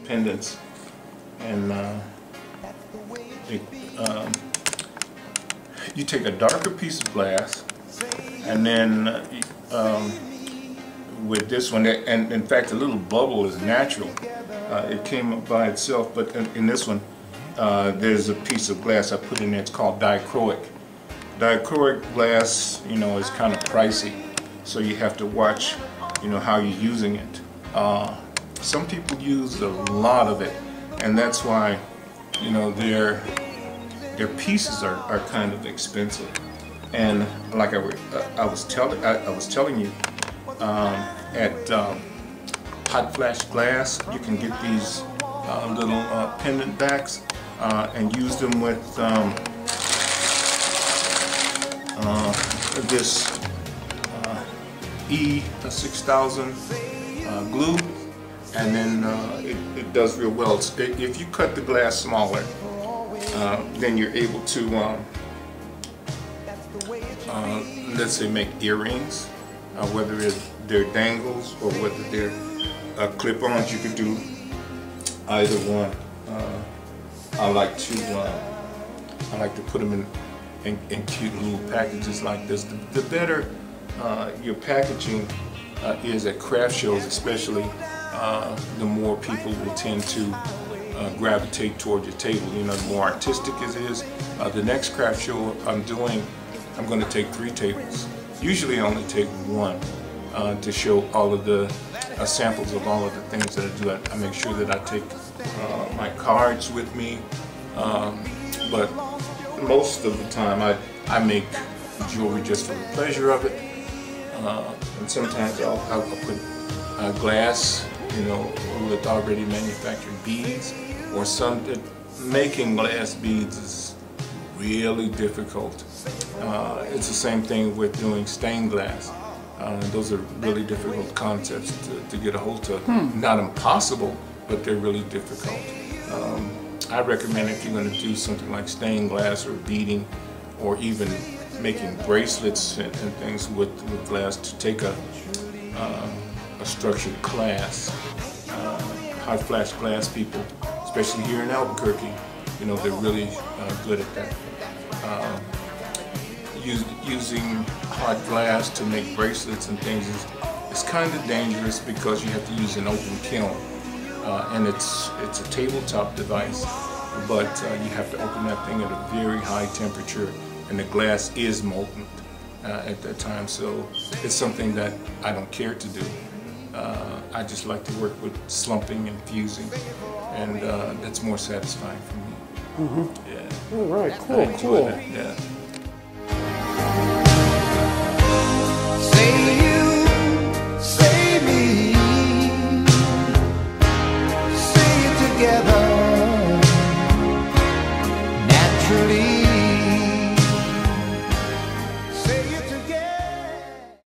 pendants, and you take a darker piece of glass, and then with this one, and in fact the little bubble is natural. It came up by itself, but in this one there's a piece of glass I put in there. It's called dichroic. Dichroic glass, you know, is kind of pricey, so you have to watch, you know, how you're using it. Some people use a lot of it, and that's why, you know, their pieces are kind of expensive. And like I was telling you, at Hot Flash Glass, you can get these little pendant backs and use them with this E6000 glue, and then it does real well. If you cut the glass smaller, then you're able to let's say make earrings, whether they're dangles or whether they're clip-ons. You could do either one. I like to put them in cute little packages like this. The better your packaging is at craft shows, especially, the more people will tend to gravitate toward your table. You know, the more artistic it is. The next craft show I'm doing, I'm going to take 3 tables. Usually I only take 1 to show all of the samples of all of the things that I do. I make sure that I take my cards with me, but most of the time I make jewelry just for the pleasure of it, and sometimes I'll put glass, you know, with already manufactured beads, or making glass beads is really difficult. It's the same thing with doing stained glass. Those are really difficult concepts to get a hold of. Not impossible, but they're really difficult. I recommend, if you're going to do something like stained glass or beading, or even making bracelets and things with glass, to take a structured class. Hot Flash Glass people, especially here in Albuquerque, you know, they're really good at that. Using hot glass to make bracelets and things is kind of dangerous, because you have to use an open kiln, and it's a tabletop device, but you have to open that thing at a very high temperature, and the glass is molten at that time. So it's something that I don't care to do. I just like to work with slumping and fusing, and that's more satisfying for me. Yeah. All right, cool, I enjoy cool. That, yeah. Say you